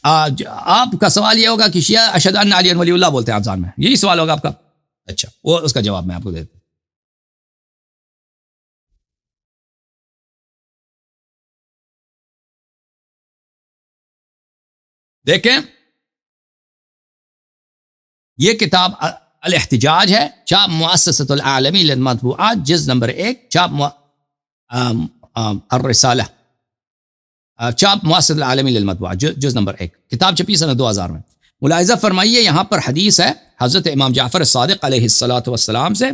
آپ کا سوال یہ ہوگا کہ شیعہ اشہد ان علی ولی اللہ بولتے ہیں اذان میں، یہی سوال ہوگا آپ کا؟ اچھا، وہ اس کا جواب میں آپ کو دیتا ہوں۔ دیکھیں یہ کتاب الاحتجاج ہے، چاپ مؤسسۃ العالمی للمطبوعات، جز نمبر 1، چاپ الرسالہ، چاپ مؤسسۃ العالمی للمطبوعات، جز نمبر 1، کتاب چھپی سنہ 2000 میں۔ ملاحظہ فرمائیے یہاں پر حدیث ہے حضرت امام جعفر الصادق علیہ الصلاۃ والسلام سے،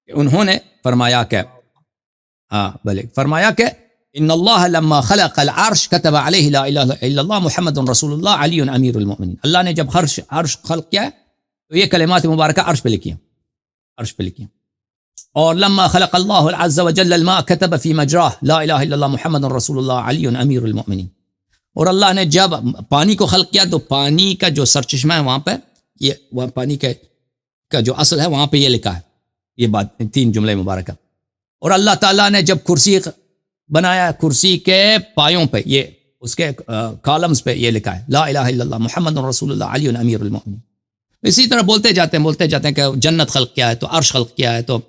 انہوں نے فرمایا کہ فرمایا کہ ان اللہ لما خلق العرش كتب علیہ لا الہ الا اللہ محمد رسول اللہ علی امیر المؤمنین۔ اللہ نے جب عرش خلق کیا ہے تو یہ کلمات مبارکہ عرش پہ لکھی ہیں، عرش پہ لکھی ہیں۔ اور لما خلق اللہ عز وجل الماء كتب في مجراہ لا الہ الا اللہ محمد رسول اللہ علی امیر المؤمنین۔ اور اللہ نے جب پانی کو خلق کیا تو پانی کا جو سرچشمہ ہے وہاں پہ یہ پانی کا جو اصل ہے وہاں پہ یہ لکھا ہے، یہ بات 3 جملے مبارکہ۔ اور اللہ تعالیٰ نے جب کرسی بنایا، کرسی کے پایوں پہ یہ اس کے کالمز پہ یہ لکھا ہے لا الہ الا اللہ محمد رسول اللہ علی امیر المؤمنین۔ اسی طرح بولتے جاتے ہیں کہ جنت خلق کیا ہے تو عرش خلق کیا ہے تو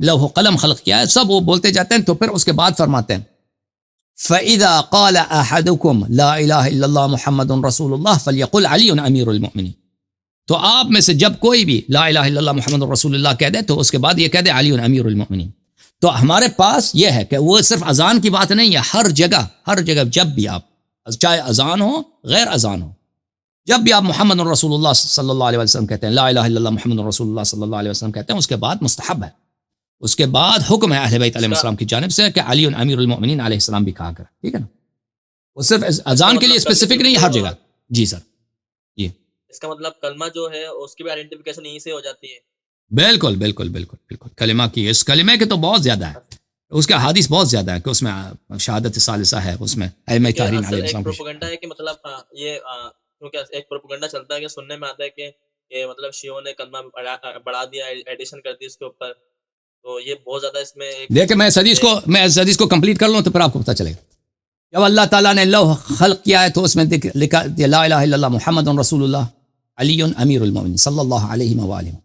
لوح و قلم خلق کیا ہے، سب وہ بولتے جاتے ہیں۔ تو پھر اس کے بعد فرماتے ہیں فَإِذَا قَالَ أَحَدُكُمْ لَا إِلَهَ إِلَّا اللَّهُ مُحَمَّدٌ رَسُولُ اللَّهِ فَلْيَقُلْ عَلِيٌّ أَمِيرُ الْمُؤْمِنِينَ۔ تو آپ میں سے جب کوئی بھی لا الہ الا اللہ محمد رسول اللہ کہہ دے تو اس کے بعد یہ کہہ دے علی امیر المؤمنین۔ تو ہمارے پاس یہ ہے کہ وہ صرف اذان کی بات نہیں ہے، ہر جگہ جب بھی آپ، چاہے اذان ہو غیر اذان ہو، جب بھی آپ محمد رسول اللہ صلی اللہ علیہ وسلم کہتے ہیں، لا الہ الا اللہ محمد رسول اللہ صلی اللہ علیہ وسلم کہتے ہیں، اس کے بعد مستحب ہے، اس کے بعد حکم ہے اہل بیت علیہ السلام کی جانب سے کہ علی امیر المؤمنین علیہ السلام بھی کہا کریں، ٹھیک ہے نا؟ وہ صرف اذان کے لیے اسپیسیفک نہیں، ہر جگہ۔ جی سر، یہ اس کا مطلب کلمہ جو ہے اس کی بھی آئیڈینٹیفیکیشن یہیں سے ہو جاتی ہے۔ بالکل بالکل بالکل بالکل، کلمہ کی، اس کلمے کے تو بہت زیادہ ہے، اس کا حدیث بہت زیادہ ہے کہ اس میں شہادت ثالثہ ہے، اس میں ائمہ طاہرین علیہ السلام کی پروپیگنڈا ہے کہ مطلب یہ کیونکہ ایک پروپیگنڈا چلتا ہے کہ سننے میں آتا ہے کہ یہ مطلب شیعوں نے کلمہ بڑھا دیا، ایڈیشن کر دی اس کے اوپر، تو یہ بہت زیادہ اس میں دیکھیں میں اس حدیث کو کمپلیٹ کر لوں تو پھر آپ کو پتہ چلے گا۔ جب اللہ تعالیٰ نے لوح خلق کیا ہے تو اس میں لکھا لا الہ الا اللہ محمد رسول اللہ علی امیر المؤمنین صلی اللہ علیہ وآلہ۔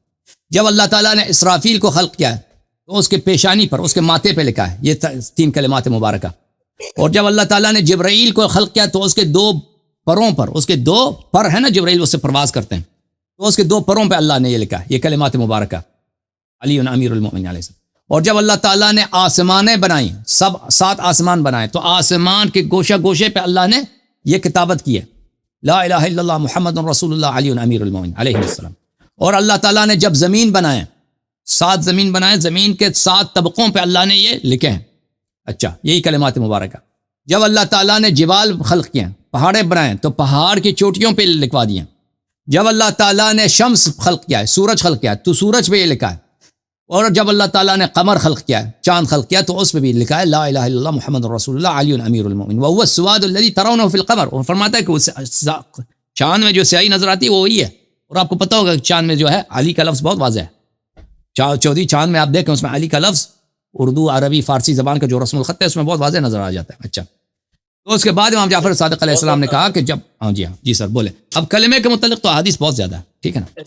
جب اللہ تعالیٰ نے اسرافیل کو خلق کیا ہے تو اس کے پیشانی پر، اس کے ماتھے پہ لکھا ہے یہ 3 کلمات مبارکہ۔ اور جب اللہ تعالیٰ نے جبرائیل کو خلق کیا تو اس کے 2 پروں پر، اس کے 2 پر ہے نا، جبرائیل اس سے پرواز کرتے ہیں، تو اس کے 2 پروں پہ اللہ نے یہ لکھا ہے یہ کلمات مبارکہ علی امیر المؤمنین علیہ السلام۔ اور جب اللہ تعالیٰ نے آسمانیں بنائیں، 7 آسمان بنائے، تو آسمان کے گوشہ گوشے پہ اللہ نے یہ کتابت کی ہے لا الہ الا اللہ محمد رسول اللہ علی امیر المؤمنین علیہ السلام۔ اور اللہ تعالیٰ نے جب زمین بنائے، 7 زمین بنائے، زمین کے 7 طبقوں پہ اللہ نے یہ لکھے ہیں، اچھا یہی کلمات مبارکہ۔ جب اللہ تعالیٰ نے جبال خلق کیے، پہاڑیں بنائے، تو پہاڑ کی چوٹیوں پہ لکھوا دیے۔ جب اللہ تعالیٰ نے شمس خلق کیا ہے، سورج خلق کیا ہے، تو سورج پہ یہ لکھا ہے۔ اور جب اللہ تعالیٰ نے قمر خلق کیا ہے، چاند خلق کیا، تو اس پہ بھی لکھا ہے لا الہ الا اللہ محمد رسول اللہ علی امیر المؤمنین وهو السواد الذی ترونه فی القمر۔ اور فرماتا ہے کہ چاند میں جو سیاہی نظر آتی ہے وہ وہی ہے۔ اور آپ کو پتہ ہوگا کہ چاند میں جو ہے علی کا لفظ بہت واضح ہے، چودھری چاند میں آپ دیکھیں اس میں علی کا لفظ اردو، عربی، فارسی زبان کا جو رسم الخط ہے اس میں بہت واضح نظر آ جاتا ہے۔ اچھا، تو اس کے بعد امام جعفر صادق علیہ السلام نے کہا کہ جب جی سر بولے، اب کلمے کے متعلق تو حدیث بہت زیادہ ہے، ٹھیک ہے نا؟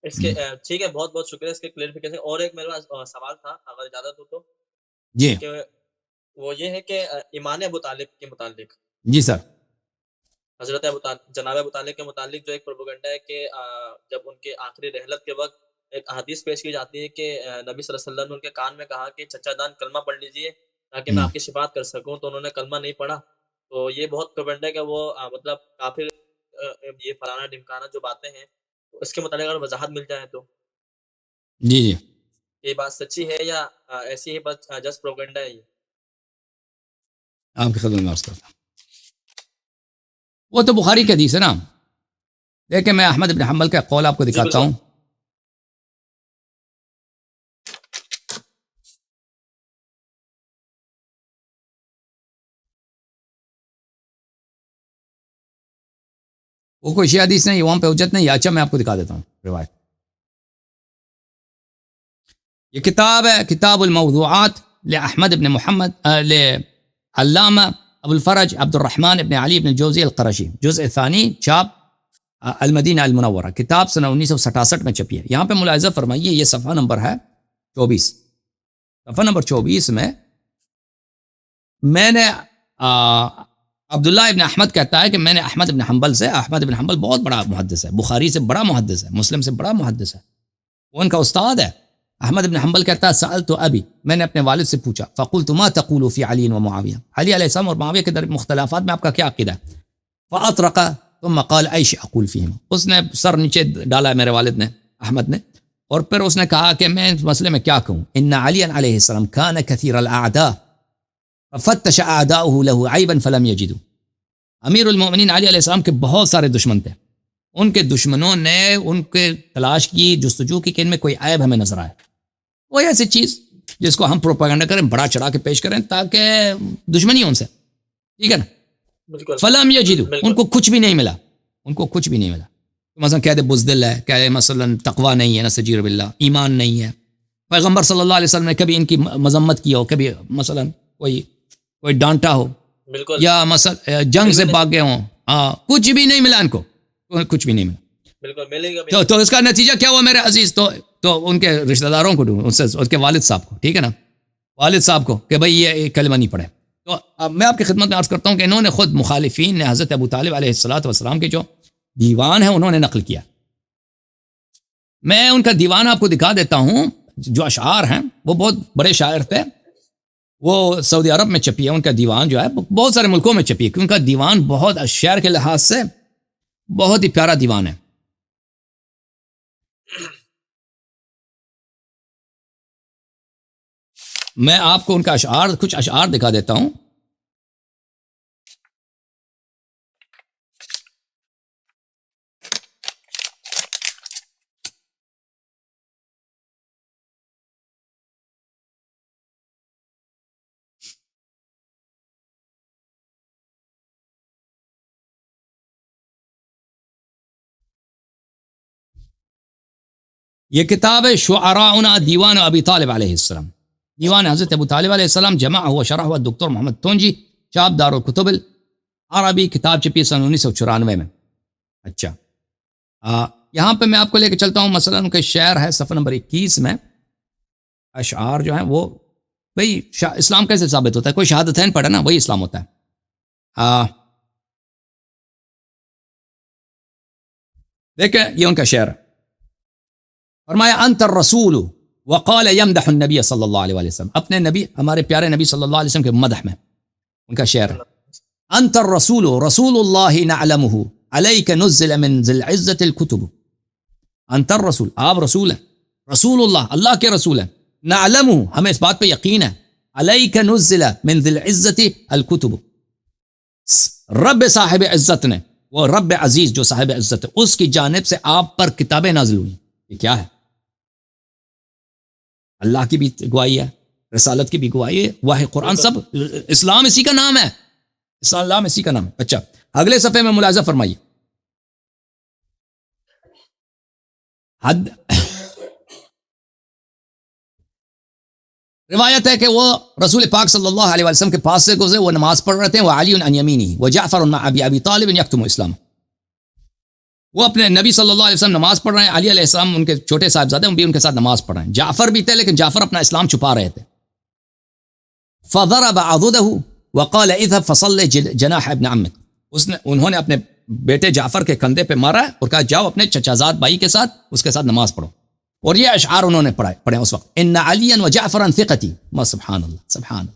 اس کے ٹھیک ہے، بہت بہت شکریہ اس کے کلیئرفیکیشن۔ اور ایک میرے پاس سوال تھا اگر اجازت ہو تو، جی کہ وہ یہ ہے کہ ایمان ابو طالب کے متعلق، جی سر، حضرت جناب ابو طالب کے متعلق جو ایک پروپیگنڈا ہے کہ جب ان کے آخری رحلت کے وقت ایک حدیث پیش کی جاتی ہے کہ نبی صلی اللہ علیہ وسلم نے ان کے کان میں کہا کہ چچا جان کلمہ پڑھ لیجئے تاکہ میں آپ کی شفاعت کر سکوں، تو انہوں نے کلمہ نہیں پڑھا۔ تو یہ بہت پروپیگنڈا ہے کہ وہ مطلب کافر، یہ فلانا ڈمکانا جو باتیں ہیں، اس کے متعلق اگر وضاحت مل جائے تو جی جی، یہ بات سچی ہے یا ایسی ہی بس جسٹ پروپیگنڈا ہے یہ؟ آپ کی خدمت میں عرض کرتا ہوں، وہ تو بخاری کی حدیث ہے نا۔ دیکھیں میں احمد بن حنبل کا قول آپ کو دکھاتا ہوں، وہ کوئی شیعہ حدیث نہیں، وہاں پہ حجت نہیں ہے۔ اچھا میں آپ کو دکھا دیتا ہوں روایت، یہ کتاب ہے کتاب الموضوعات لأحمد بن محمد علامہ ابو الفرج عبد الرحمن ابن علی ابن الجوزی القرشی، جزء ثانی، چھاپ المدینہ المنورہ، کتاب سنہ 1967 میں چھپی ہے۔ یہاں پہ ملاحظہ فرمائیے، یہ صفحہ نمبر ہے 24، صفحہ نمبر 24 میں نے عبداللہ ابن احمد کہتا ہے کہ میں نے احمد ابن حنبل سے، احمد ابن حنبل بہت بڑا محدث ہے، بخاری سے بڑا محدث ہے، مسلم سے بڑا محدث ہے، وہ ان کا استاد ہے۔ احمد ابن حنبل کہتا ہے سألت ابی، میں نے اپنے والد سے پوچھا، فقلت ما تقول فی علی و معاویہ، علی علیہ السلام اور معاویہ کے مختلفات میں آپ کا کیا عقیدہ ہے؟ فاطرق ثم قال ایش اقول فیہم، اس نے سر نیچے ڈالا میرے والد نے، احمد نے، اور پھر اس نے کہا کہ میں اس مسئلے میں کیا کہوں؟ ان علی علیہ السلام کان کثیر الاعداء ففتش اعداؤه له عیبا فلم یجدوا، امیر المومنین علی علیہ السلام کے بہت سارے دشمن تھے، ان کے دشمنوں نے ان کے تلاش کی، جستجو کی کہ ان میں کوئی عیب ہمیں نظر آئے، کوئی ایسی چیز جس کو ہم پروپیگنڈا کریں، بڑا چڑھا کے پیش کریں تاکہ دشمنی ان سے، ٹھیک ہے نا؟ فلم یجدوا، ان کو کچھ بھی نہیں ملا، ان کو کچھ بھی نہیں ملا۔ مثلا کہہ دے بزدل ہے، کہہ دے مثلا تقوی نہیں ہے، نستجیر باللہ، ایمان نہیں ہے، پیغمبر صلی اللہ علیہ وسلم نے کبھی ان کی مذمت کی ہو، کبھی مثلا کوئی ڈانٹا ہو، بالکل، یا مثلا جنگ سے بھاگ گئے ہوں، کچھ بھی نہیں ملا ان کو، کچھ بھی نہیں ملا، بالکل ملے گا۔ تو اس کا نتیجہ کیا ہوا میرے عزیز؟ تو ان کے رشتہ داروں کو ڈھونڈو، اس کے والد صاحب کو، ٹھیک ہے نا، والد صاحب کو، کہ بھئی یہ کلمہ نہیں پڑھے۔ تو اب میں آپ کی خدمت میں عرض کرتا ہوں کہ انہوں نے خود، مخالفین نے حضرت ابو طالب علیہ السلام کے جو دیوان ہے انہوں نے نقل کیا۔ میں ان کا دیوان آپ کو دکھا دیتا ہوں، جو اشعار ہیں، وہ بہت بڑے شاعر تھے، وہ سعودی عرب میں چھپی ہے ان کا دیوان، جو ہے بہت سارے ملکوں میں چھپی ہے، کیونکہ ان کا دیوان بہت شعر کے لحاظ سے بہت ہی پیارا دیوان ہے۔ میں آپ کو ان کا کچھ اشعار دکھا دیتا ہوں۔ یہ کتاب ہے شعراؤنا دیوان ابی طالب علیہ السلام، دیوان حضرت ابو طالب علیہ السلام، جمع ہوا شرح ہوا دکتور محمد تونجی، چاپ دار الکتب العربی، کتاب چھپی سن 1994 میں۔ اچھا، یہاں پہ میں آپ کو لے کے چلتا ہوں، مثلا ان کے شعر ہے صفحہ نمبر 21 میں، اشعار جو ہیں وہ، بھئی اسلام کیسے ثابت ہوتا ہے؟ کوئی شہادتین پڑھے نا، وہی اسلام ہوتا ہے۔ دیکھیں یہ ان کا شعر ہے، فرمایا انت الرسول وقال یمدح النبی صلی اللہ علیہ وسلم، اپنے نبی، ہمارے پیارے نبی صلی اللہ علیہ وسلم کے مدح میں ان کا شعر ہے۔ انت الرسول رسول اللہ نعلمہ علیک نزل من ذی العزت الکتب، انت الرسول، آپ رسول ہیں، رسول اللہ، اللہ کے رسول ہیں، نعلمہ، ہمیں اس بات پہ یقین ہے، علیک نزل من ذی العزت الکتب، رب صاحب عزت نے، وہ رب عزیز جو صاحب عزت ہے، اس کی جانب سے آپ پر کتابیں نازل ہوئی۔ یہ کیا ہے؟ اللہ کی بھی گواہی ہے، رسالت کی بھی گواہی ہے، واہ قرآن، سب اسلام اسی کا نام ہے، اسلام اسی کا نام ہے۔ اچھا، اگلے صفحے میں ملاحظہ فرمائیے، روایت ہے کہ وہ رسول پاک صلی اللہ علیہ وسلم کے پاس سے گزرے، وہ نماز پڑھ رہے تھے، وہ علی عن یمینہ وجعفر مع ابی طالب یکتم اسلام، وہ اپنے نبی صلی اللہ علیہ وسلم نماز پڑھ رہے ہیں، علی علیہ السلام ان کے چھوٹے صاحبزادے بھی ان کے ساتھ نماز پڑھ رہے ہیں، جعفر بھی تھے لیکن جعفر اپنا اسلام چھپا رہے تھے۔ فضرب عضده وقال اذهب فصل جناح ابن عمك، انہوں نے اپنے بیٹے جعفر کے کندھے پہ مارا اور کہا جاؤ اپنے چچا زاد بھائی کے ساتھ، اس کے ساتھ نماز پڑھو، اور یہ اشعار انہوں نے پڑھے اس وقت، ان علیا وجعفرا ثقتی، سبحان اللہ، سبحان اللہ،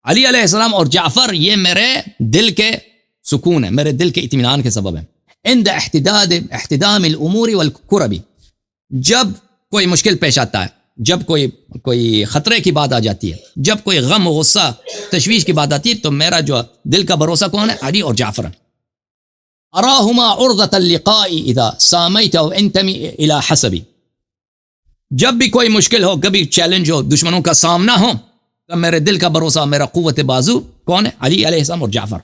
علی علیہ السلام اور جعفر یہ میرے دل کے سکون ہے، میرے دل کے اطمینان کے سبب ہے۔ عند احتدام الامور والکرب، جب کوئی مشکل پیش آتا ہے، جب کوئی خطرے کی بات آ جاتی ہے، جب کوئی غم غصہ تشویش کی بات آتی ہے، تو میرا جو دل کا بھروسہ کون ہے؟ علی اور جعفر۔ اراہما عرضۃ اللقاء اذا سامیت او انتمی الى حسبی، جب بھی کوئی مشکل ہو، کبھی چیلنج ہو، دشمنوں کا سامنا ہو، تو میرے دل کا بھروسہ، میرا قوت بازو کون ہے؟ علی علیہ السلام اور جعفر۔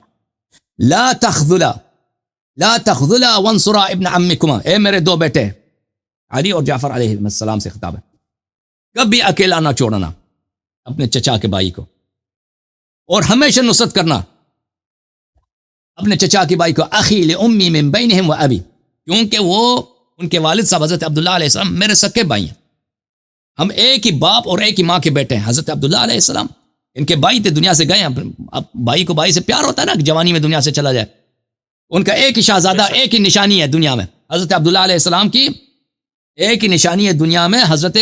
لا تخذلا وانصرا ابن عمکما، اے میرے دو بیٹے، علی اور جعفر علیہ السلام سے خطاب ہے، کبھی اکیلا نہ چھوڑنا اپنے چچا کے بھائی کو، اور ہمیشہ نصرت کرنا اپنے چچا کی بھائی کو اخی لأمی من بینہم و ابی، کیونکہ وہ ان کے والد صاحب حضرت عبداللہ علیہ السلام میرے سکے بھائی ہیں، ہم ایک ہی باپ اور ایک ہی ماں کے بیٹے ہیں۔ حضرت عبداللہ علیہ السلام ان کے بھائی تھے، دنیا سے گئے ہیں، اب بھائی کو بھائی سے پیار ہوتا ہے نا کہ جوانی میں دنیا سے چلا جائے، ان کا ایک ہی شہزادہ، ایک ہی نشانی ہے دنیا میں، حضرت عبداللہ علیہ السلام کی ایک ہی نشانی ہے دنیا میں، حضرت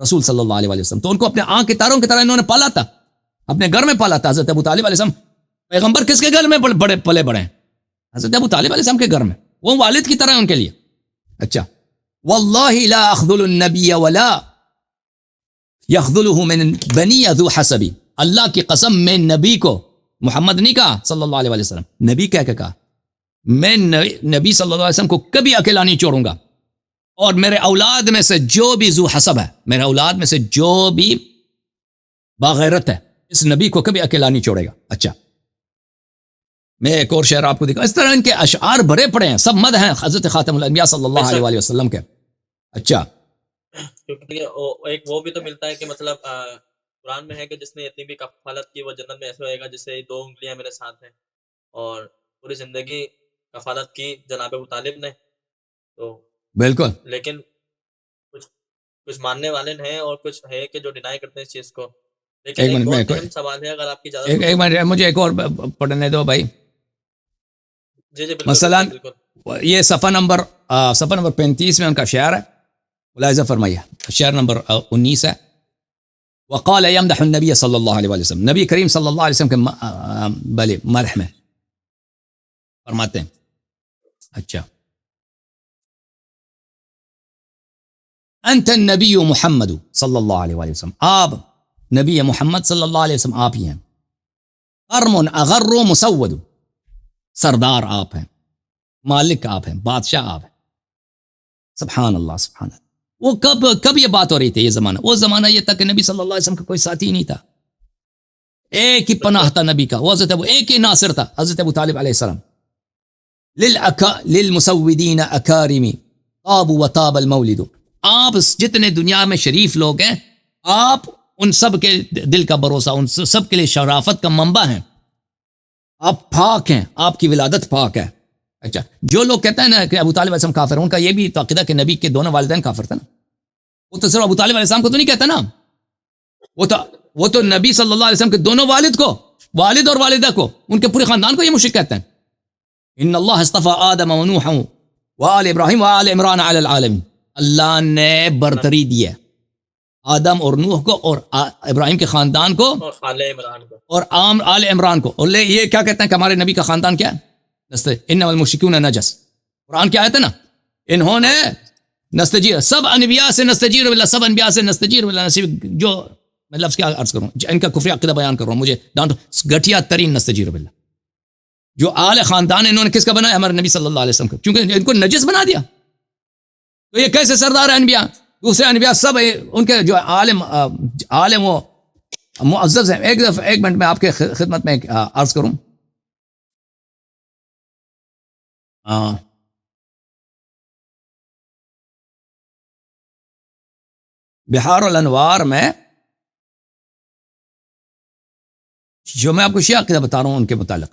رسول صلی اللہ علیہ وسلم، تو ان کو اپنے آنکھ کے تاروں کی طرح انہوں نے پالا تھا، اپنے گھر میں پالا تھا۔ حضرت ابو طالب علیہ السلام پیغمبر کس کے گھر میں پلے بڑے ہیں؟ حضرت ابو طالب علیہ السلام کے گھر میں، وہ والد کی طرح ان کے لیے۔ اچھا، واللہ لا اخذل النبی ولا یخذلہ من بنی ذو حسبی، اللہ کی قسم میں نبی کو، محمد نہیں کہا صلی اللہ علیہ وسلم، نبی کہہ کے کہا، میں نبی صلی اللہ علیہ وسلم کو کبھی اکیلا نہیں چھوڑوں گا، اور میرے اولاد میں سے جو بھی ذو حسب ہے، میرے اولاد میں سے جو بھی باغیرت ہے، اس نبی کو کبھی اکیلا نہیں چھوڑے گا۔ اچھا، میں ایک اور شعر آپ کو دکھاؤں، اس طرح ان کے اشعار بھرے پڑے ہیں، سب مدح ہیں حضرت خاتم الانبیاء صلی اللہ علیہ وآلہ وسلم کے۔ اچھا، کیونکہ ایک وہ بھی تو ملتا ہے کہ مطلب قرآن میں ہے کہ جس نے اتنی بھی کفالت کی وہ جنت میں ایسے ہوئے گا جسے 2 انگلیاں میرے ساتھ ہیں، اور پوری زندگی کفالت کی جناب ابو طالب نے، تو بالکل، لیکن کچھ ماننے والے ہیں اور کچھ ہے کہ جو ڈینائی کرتے ہیں اس چیز کو۔ لیکن ایک ایک منٹ میں بہت اہم سوال ہے، اگر آپ کی اجازت ایک ہو منٹ مجھے ایک اور پڑھنے دو بھائی۔ جی جی بالکل مثلاً بالکل۔ یہ صفحہ نمبر 35 میں ان کا شعر ہے، ملاحظہ فرمائیے، شعر نمبر 19 ہے۔ وقال يمدح النبی صلی اللہ علیہ وسلم، نبی کریم صلی اللہ علیہ وسلم کے بلے مدح میں فرماتے ہیں۔ اچھا، انت النبی محمد صلی اللہ علیہ وسلم، آپ نبی محمد صلی اللہ علیہ وسلم آپ ہی ہیں، قرم اغر مسود، سردار آپ ہیں، مالک آپ ہیں، بادشاہ آپ ہیں۔ سبحان اللہ سبحان اللہ۔ وہ کب یہ بات ہو رہی تھی؟ یہ زمانہ، وہ زمانہ یہ تھا کہ نبی صلی اللہ علیہ وسلم کا کوئی ساتھی نہیں تھا، ایک ہی پناہ تھا نبی کا، وہ حضرت ایک ہی ناصر تھا، حضرت ابو طالب علیہ السلام۔ للمسودین اکارمی طاب و طاب المولد، آپ جتنے دنیا میں شریف لوگ ہیں، آپ ان سب کے دل کا بھروسہ، ان سب کے لیے شرافت کا منبع ہیں، آپ پاک ہیں، آپ کی ولادت پاک ہے۔ اچھا، جو لوگ کہتے ہیں نا کہ ابو طالب علیہ السلام کافر ہیں، ان کا یہ بھی عقیدہ کہ نبی کے دونوں والدین کافر تھے نا، وہ تو صرف ابو طالب علیہ السلام کو تو نہیں کہتا نا، وہ تو نبی صلی اللہ علیہ وسلم کے دونوں والد کو، والد اور والدہ کو، ان کے پورے خاندان کو یہ مشرک کہتے ہیں۔ ان اللہ اصطفى آدم و نوح و آل ابراہیم و آل عمران علی العالمین، اللہ نے برتری دی ہے آدم اور نوح کو اور ابراہیم کے خاندان کو اور آل عمران کو اور عام آل عمران کو، اور یہ کیا کہتے ہیں کہ ہمارے نبی کا خاندان کیا ہے؟ انما المشرکون نجس، قرآن کیا آیت ہے نا، انہوں نے نستجیر، سب انبیاء سے نستجیر باللہ، سب انبیاء سے نستجیر باللہ، نصیب جو میں لفظ کیا عرض کروں، ان کا کفری عقیدہ بیان کر رہا ہوں، مجھے ڈانٹو، گھٹیا ترین نستجیر باللہ، جو آل خاندان انہوں نے کس کا بنایا؟ ہمارے نبی صلی اللہ علیہ وسلم کا، کیونکہ ان کو نجس بنا دیا، تو یہ کیسے سردار ہیں انبیاء؟ دوسرے انبیاء سب ان کے جو عالم و معزز ہیں۔ ایک منٹ میں آپ کے خدمت میں عرض کروں، بحار الانوار میں جو میں آپ کو شیعہ عقیدہ بتا رہا ہوں ان کے متعلق،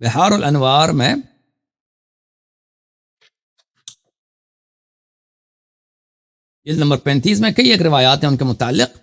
بحار الانوار میں جلد نمبر 35 میں کئی ایک روایات ہیں ان کے متعلق۔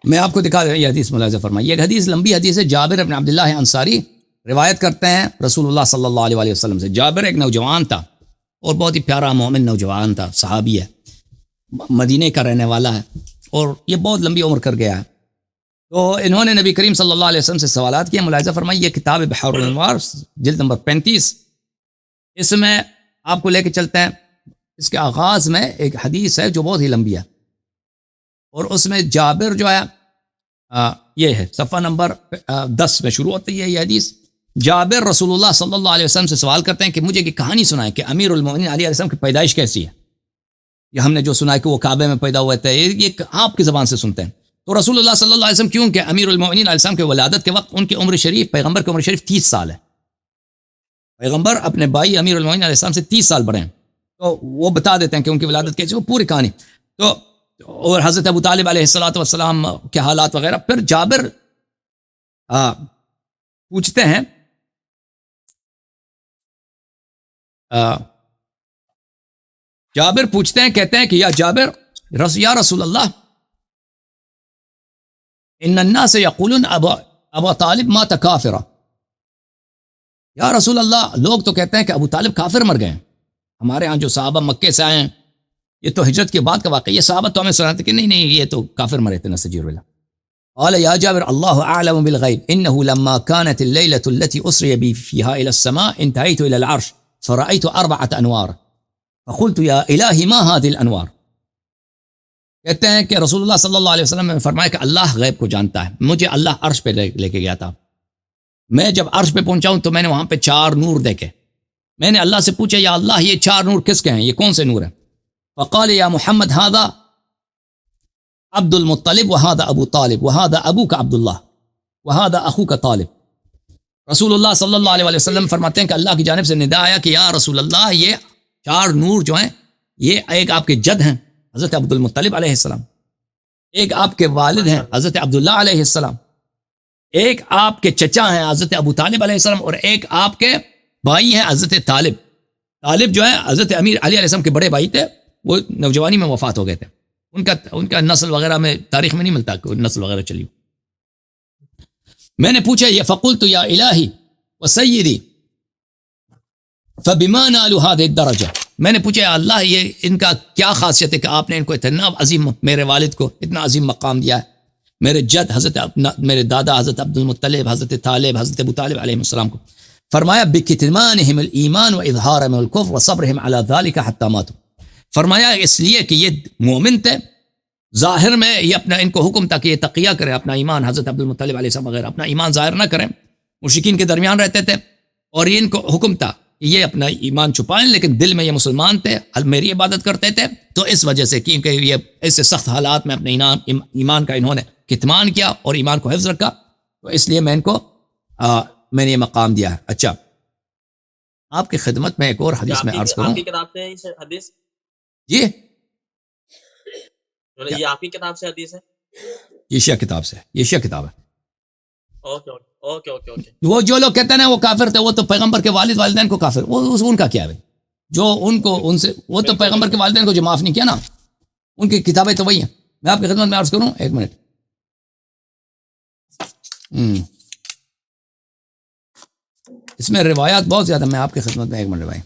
میں آپ کو دکھا دوں یہ حدیث، ملاحظہ فرمائیے، یہ حدیث لمبی حدیث ہے، جابر بن عبداللہ انصاری روایت کرتے ہیں رسول اللہ صلی اللہ علیہ وسلم سے۔ جابر ایک نوجوان تھا اور بہت ہی پیارا مومن نوجوان تھا، صحابی ہے، مدینے کا رہنے والا ہے، اور یہ بہت لمبی عمر کر گیا ہے۔ تو انہوں نے نبی کریم صلی اللہ علیہ وسلم سے سوالات کیے، ملاحظہ فرمائیے، یہ کتاب بحار الانوار جلد نمبر 35، اس میں آپ کو لے کے چلتے ہیں۔ اس کے آغاز میں ایک حدیث ہے جو بہت ہی لمبی ہے، اور اس میں جابر جو ہے یہ ہے صفحہ نمبر 10 میں شروع ہوتی ہے یہ حدیث، جابر رسول اللہ صلی اللہ علیہ وسلم سے سوال کرتے ہیں کہ مجھے یہ کہانی سنائے کہ امیر المومنین علی علیہ السلام کی پیدائش کیسی ہے. یہ ہم نے جو سنا ہے کہ وہ کعبے میں پیدا ہوئے تھے، یہ آپ کی زبان سے سنتے ہیں. تو رسول اللہ صلی اللہ علیہ وسلم کیوں کہ امیر المومنین علیہ السلام کے ولادت کے وقت ان کی عمر شریف، پیغمبر کی عمر شریف 30 سال ہے. پیغمبر اپنے بھائی امیر المومنین علیہ السلام سے 30 سال بڑے ہیں. تو وہ بتا دیتے ہیں کہ ان کی ولادت کیسی، وہ پوری کہانی. تو اور حضرت ابو طالب علیہ السلام کے حالات وغیرہ. پھر جابر پوچھتے ہیں کہتے ہیں کہ یا جابر یا رسول اللہ ان الناس یقولون ابو طالب مات کافرا. یا رسول اللہ، لوگ تو کہتے ہیں کہ ابو طالب کافر مر گئے ہیں. ہمارے ہاں جو صحابہ مکے سے آئے ہیں، یہ تو ہجرت کے بعد کا واقعہ، یہ صحابہ تو ہمیں سناتے کہ نہیں یہ تو کافر مرے تھے نسجیر باللہ. قال یا جابر اللہ اعلم بالغیب انه لما كانت الليلة التي اسري بي فيها الى السماء انتهيت الى العرش فرأيت 4 انوار فقلت یا الہی ما هذه الانوار. کہتے ہیں کہ رسول اللہ صلی اللہ علیہ وسلم نے فرمایا کہ اللہ غیب کو جانتا ہے. مجھے اللہ عرش پہ لے کے گیا تھا. میں جب عرش پہ پہنچا ہوں تو میں نے وہاں پہ 4 نور دیکھے. میں نے اللہ سے پوچھا یا اللہ یہ 4 نور کس کے ہیں، یہ کون سے نور ہیں؟ فقال یا محمد هذا عبد المطلب وهذا ابو طالب وهذا ابوك عبد الله وهذا اخوك طالب. رسول اللہ صلی اللہ علیہ وسلم فرماتے ہیں کہ اللہ کی جانب سے ندا آیا کہ یا رسول اللہ یہ 4 نور جو ہیں یہ ایک آپ کے جد ہیں حضرت عبد المطلب علیہ السلام، ایک آپ کے والد ہیں حضرت عبداللہ علیہ السلام، ایک آپ کے چچا ہیں حضرت ابو طالب علیہ السلام، اور ایک آپ کے بھائی ہیں حضرت طالب. طالب جو ہے حضرت امیر علی علیہ السلام کے بڑے بھائی تھے، وہ نوجوانی میں وفات ہو گئے تھے. ان کا نسل وغیرہ میں تاریخ میں نہیں ملتا کہ نسل وغیرہ چلی. میں نے پوچھا یہ فقلت یا الہی وسیدی فبما نالوا هذه الدرجه. میں نے پوچھا یا اللہ یہ ان کا کیا خاصیت ہے کہ آپ نے ان کو اتنا عظیم، میرے والد کو اتنا عظیم مقام دیا ہے، میرے جد میرے دادا حضرت عبد المطلب، حضرت طالب، حضرت ابو طالب علیہ السلام کو. فرمایا بکتمانہم الایمان واظہارہم الکفر وصبرہم علی ذلک حتی ماتوا. فرمایا اس لیے کہ یہ مومن تھے، ظاہر میں یہ اپنا ان کو حکم تھا کہ یہ تقیہ کریں اپنا ایمان، حضرت عبد المطلب علیہ السلام وغیرہ اپنا ایمان ظاہر نہ کریں، مشرکین کے درمیان رہتے تھے، اور یہ ان کو حکم تھا کہ یہ اپنا ایمان چھپائیں، لیکن دل میں یہ مسلمان تھے، میری عبادت کرتے تھے. تو اس وجہ سے کیونکہ یہ ایسے سخت حالات میں اپنے ایمان کا انہوں نے کتمان کیا اور ایمان کو حفظ رکھا، تو اس لیے میں نے یہ مقام دیا ہے. اچھا، آپ کی خدمت میں ایک اور حدیث میں عرض کروں. آپ کی کتاب سے حدیث جی یہ آپ کی کتاب سے حدیث ہے؟ یہ شیعہ کتاب سے، یہ شیعہ کتاب ہے. اوکے. وہ جو لوگ کہتے ہیں نا وہ کافر تھے، وہ تو پیغمبر کے والد والدین کو کافر، وہ ان کا کیا ہے جو ان سے وہ تو پیغمبر کے والدین کو جو معاف نہیں کیا نا، ان کی کتابیں تو وہی ہیں. میں آپ کی خدمت میں عرض کروں، ایک منٹ. اس میں روایات بہت زیادہ، میں آپ کی خدمت میں ایک منٹ روایت